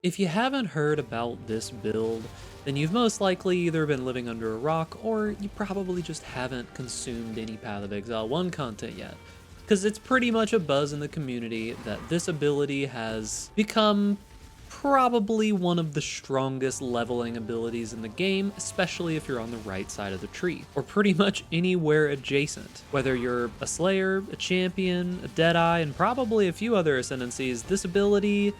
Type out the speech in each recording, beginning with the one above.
If you haven't heard about this build, then you've most likely either been living under a rock or you probably just haven't consumed any Path of Exile 1 content yet. Because it's pretty much a buzz in the community that this ability has become probably one of the strongest leveling abilities in the game, especially if you're on the right side of the tree, or pretty much anywhere adjacent. Whether you're a Slayer, a Champion, a Deadeye, and probably a few other Ascendancies, this ability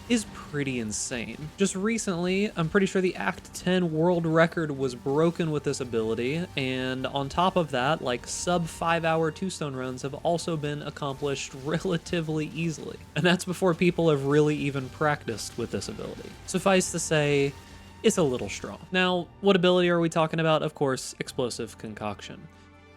is pretty insane. Just recently, I'm pretty sure the Act 10 world record was broken with this ability, and on top of that, like sub 5-hour two-stone runs have also been accomplished relatively easily. And that's before people have really even practiced with this ability. Suffice to say, it's a little strong. Now, what ability are we talking about? Of course, Explosive Concoction.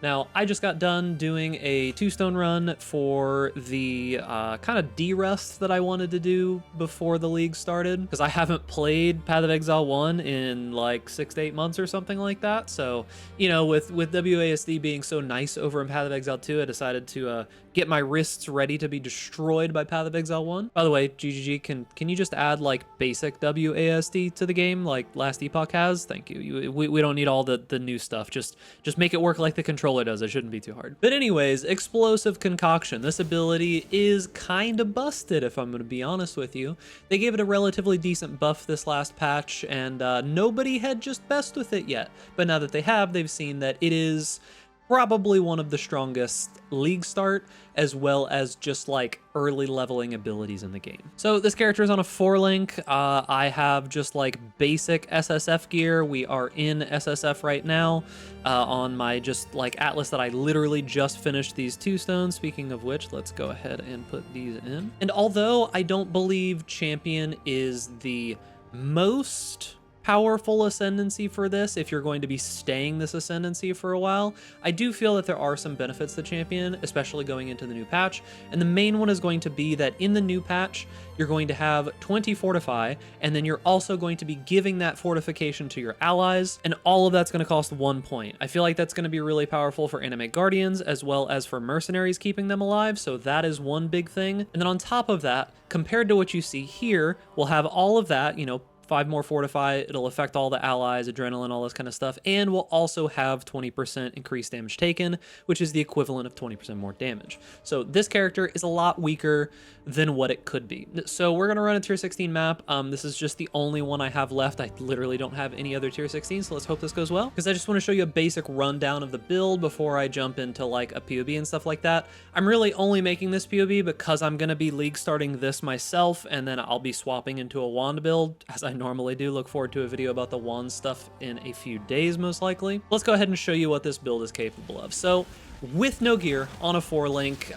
Now, I just got done doing a two-stone run for the kind of de-rust that I wanted to do before the league started, because I haven't played Path of Exile 1 in like 6 to 8 months or something like that. So, you know, with WASD being so nice over in Path of Exile 2, I decided to get my wrists ready to be destroyed by Path of Exile 1. By the way, GGG, can you just add like basic WASD to the game like Last Epoch has? Thank you. We don't need all the new stuff. Just make it work like the controller does. It shouldn't be too hard. But anyways, Explosive Concoction. This ability is kind of busted, if I'm going to be honest with you. They gave it a relatively decent buff this last patch, and nobody had just best with it yet. But now that they have, they've seen that it is probably one of the strongest league start, as well as just like early leveling abilities in the game. So this character is on a 4-link. I have just like basic SSF gear. We are in SSF right now on my just like Atlas that I literally just finished these two stones. Speaking of which, let's go ahead and put these in. And although I don't believe Champion is the most powerful ascendancy for this, if you're going to be staying this ascendancy for a while, I do feel that there are some benefits to Champion, especially going into the new patch. And the main one is going to be that in the new patch, you're going to have 20 fortify, and then you're also going to be giving that fortification to your allies, and all of that's going to cost 1 point. I feel like that's going to be really powerful for Animate Guardians, as well as for mercenaries keeping them alive, so that is one big thing. And then on top of that, compared to what you see here, we'll have all of that, you know, 5 more fortify, it'll affect all the allies, adrenaline, all this kind of stuff, and we'll also have 20% increased damage taken, which is the equivalent of 20% more damage. So this character is a lot weaker than what it could be. So we're gonna run a tier 16 map. This is just the only one I have left. I literally don't have any other tier 16, so let's hope this goes well, because I just want to show you a basic rundown of the build before I jump into like a POB and stuff like that. I'm really only making this POB because I'm gonna be league starting this myself, and then I'll be swapping into a wand build, as I normally do. Look forward to a video about the wand stuff in a few days, most likely. Let's go ahead and show you what this build is capable of. So with no gear on a 4-link,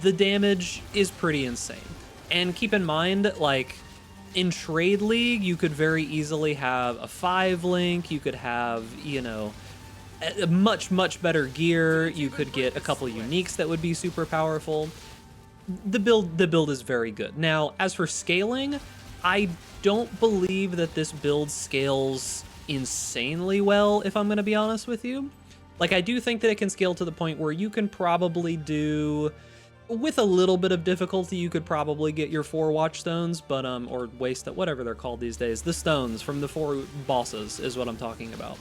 the damage is pretty insane. And keep in mind, like in Trade League, you could very easily have a 5-link, you could have, you know, a much better gear, you could get a couple uniques that would be super powerful. The build is very good. Now, as for scaling, I don't believe that this build scales insanely well, if I'm going to be honest with you. Like, I do think that it can scale to the point where you can probably do, with a little bit of difficulty, you could probably get your 4 watch stones, but, or waste, whatever they're called these days. The stones from the 4 bosses is what I'm talking about.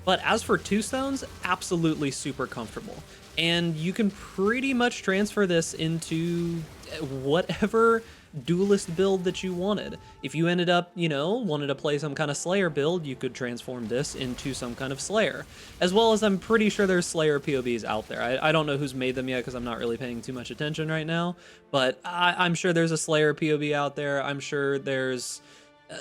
But as for 2 stones, absolutely super comfortable. And you can pretty much transfer this into whatever duelist build that you wanted. If you ended up, you know, wanted to play some kind of Slayer build, you could transform this into some kind of Slayer. As well as I'm pretty sure there's Slayer POBs out there. I don't know who's made them yet because I'm not really paying too much attention right now, but I'm sure there's a Slayer POB out there. I'm sure there's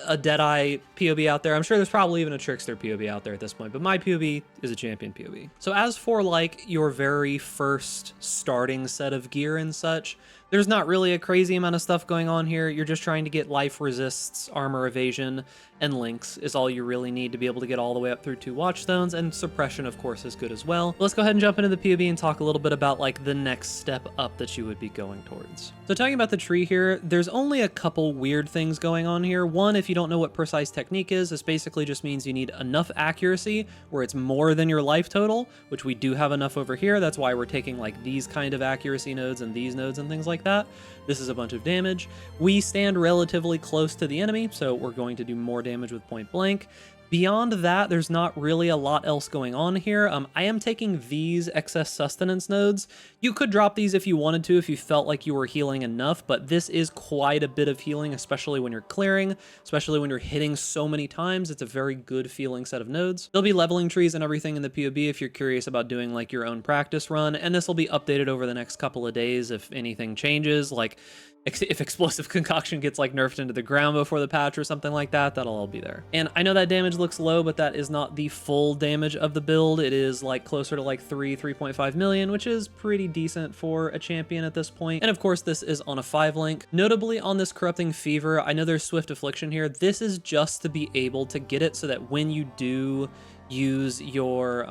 a Deadeye POB out there. I'm sure there's probably even a Trickster POB out there at this point, but my POB is a Champion POB. So as for like your very first starting set of gear and such, there's not really a crazy amount of stuff going on here. You're just trying to get life resists, armor evasion, and links is all you really need to be able to get all the way up through 2 watchstones, and suppression, of course, is good as well. Let's go ahead and jump into the POB and talk a little bit about like the next step up that you would be going towards. So talking about the tree here, there's only a couple weird things going on here. One, if you don't know what precise technique is, this basically just means you need enough accuracy where it's more than your life total, which we do have enough over here. That's why we're taking like these kind of accuracy nodes and these nodes and things like like that. This is a bunch of damage. We stand relatively close to the enemy, so we're going to do more damage with point blank. Beyond that, there's not really a lot else going on here. I am taking these excess sustenance nodes. You could drop these if you wanted to, if you felt like you were healing enough, but this is quite a bit of healing, especially when you're clearing, especially when you're hitting so many times. It's a very good feeling set of nodes. There'll be leveling trees and everything in the POB if you're curious about doing like your own practice run, and this will be updated over the next couple of days if anything changes, like if explosive concoction gets like nerfed into the ground before the patch or something like that, that'll all be there. And I know that damage looks low, but that is not the full damage of the build. It is like closer to like 3.5 million, which is pretty decent for a champion at this point. And of course, this is on a 5 link. Notably on this corrupting fever, I know there's swift affliction here. This is just to be able to get it so that when you do use your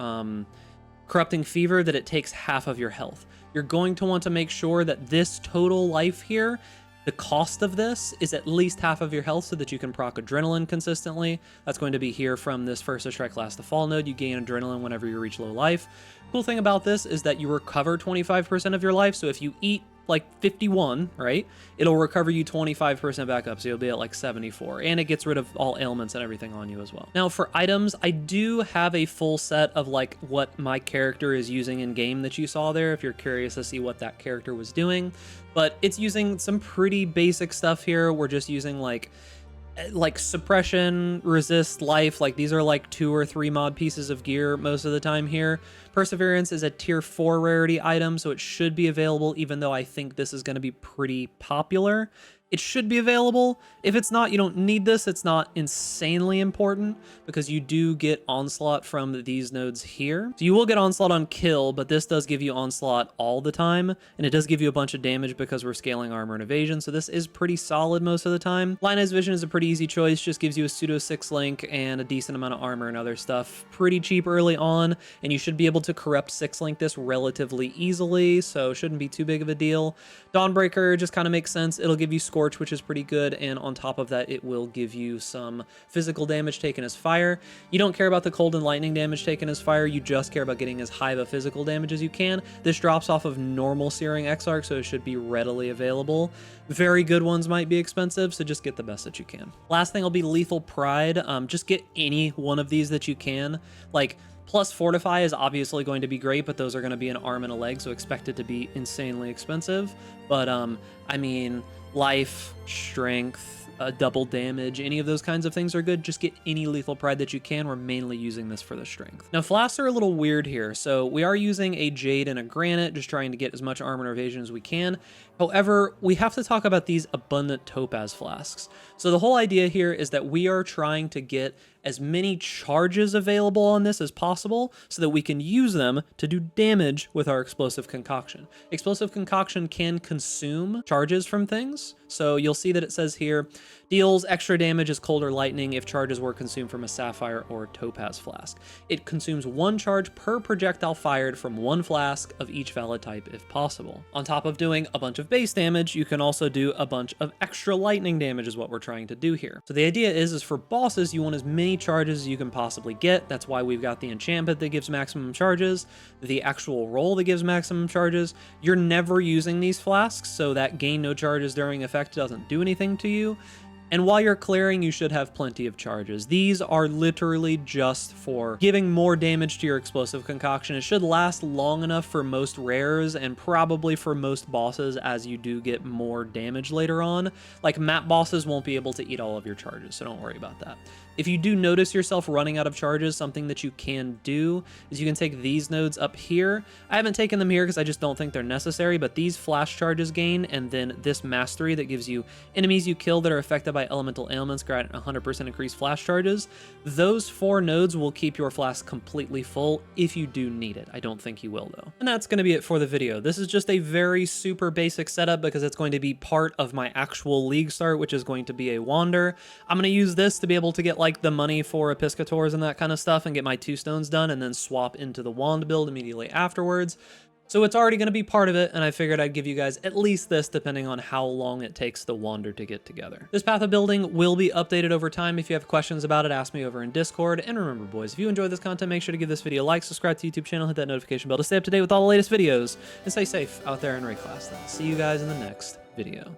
corrupting fever, that it takes half of your health. You're going to want to make sure that this total life here, the cost of this is at least half of your health so that you can proc adrenaline consistently. That's going to be here from this first to strike last to fall node. You gain adrenaline whenever you reach low life. Cool thing about this is that you recover 25% of your life. So if you eat like 51, right, it'll recover you 25% back up, so you'll be at like 74, and it gets rid of all ailments and everything on you as well. Now for items, I do have a full set of like what my character is using in game that you saw there, if you're curious to see what that character was doing, but it's using some pretty basic stuff here. We're just using like suppression, resist, life. Like these are like 2 or 3 mod pieces of gear most of the time here. Perseverance is a tier 4 rarity item, so it should be available, even though I think this is going to be pretty popular. It should be available. If it's not, you don't need this. It's not insanely important because you do get onslaught from these nodes here. So you will get onslaught on kill, but this does give you onslaught all the time, and it does give you a bunch of damage because we're scaling armor and evasion, so this is pretty solid most of the time. Lionized Vision is a pretty easy choice, just gives you a pseudo 6 link and a decent amount of armor and other stuff. Pretty cheap early on, and you should be able to corrupt 6 link this relatively easily, so shouldn't be too big of a deal. Dawnbreaker just kind of makes sense. It'll give you Scorch, which is pretty good, and on top of that, it will give you some physical damage taken as fire. You don't care about the cold and lightning damage taken as fire, you just care about getting as high of a physical damage as you can. This drops off of normal Searing Exarch, so it should be readily available. Very good ones might be expensive, so just get the best that you can. Last thing will be Lethal Pride. Just get any one of these that you can. Like, plus Fortify is obviously going to be great, but those are going to be an arm and a leg, so expect it to be insanely expensive. But, I mean, life, strength, double damage, any of those kinds of things are good. Just get any Lethal Pride that you can. We're mainly using this for the strength. Now, flasks are a little weird here. So we are using a Jade and a Granite, just trying to get as much armor and evasion as we can. However, we have to talk about these Abundant Topaz flasks. So the whole idea here is that we are trying to get as many charges available on this as possible so that we can use them to do damage with our Explosive Concoction. Explosive Concoction can consume charges from things. So you'll see that it says here, deals extra damage as cold or lightning if charges were consumed from a Sapphire or Topaz flask. It consumes 1 charge per projectile fired from 1 flask of each valid type if possible. On top of doing a bunch of base damage, you can also do a bunch of extra lightning damage is what we're trying to do here. So the idea is for bosses, you want as many charges as you can possibly get. That's why we've got the enchantment that gives maximum charges, the actual roll that gives maximum charges. You're never using these flasks, so that gain no charges during effect doesn't do anything to you. And while you're clearing, you should have plenty of charges. These are literally just for giving more damage to your Explosive Concoction. It should last long enough for most rares and probably for most bosses as you do get more damage later on. Like map bosses won't be able to eat all of your charges, so don't worry about that. If you do notice yourself running out of charges, something that you can do is you can take these nodes up here. I haven't taken them here because I just don't think they're necessary, but these flash charges gain, and then this mastery that gives you enemies you kill that are affected by elemental ailments grant 100% increased flash charges. Those 4 nodes will keep your flask completely full if you do need it. I don't think you will though. And that's going to be it for the video. This is just a very super basic setup because it's going to be part of my actual league start, which is going to be a Wander. I'm going to use this to be able to get like the money for Episcators and that kind of stuff and get my 2 stones done and then swap into the wand build immediately afterwards. So it's already going to be part of it, and I figured I'd give you guys at least this depending on how long it takes the Wander to get together. This path of building will be updated over time. If you have questions about it, ask me over in Discord. And remember, boys, if you enjoyed this content, make sure to give this video a like, subscribe to the YouTube channel, hit that notification bell to stay up to date with all the latest videos, and stay safe out there in raid class. Then I'll see you guys in the next video.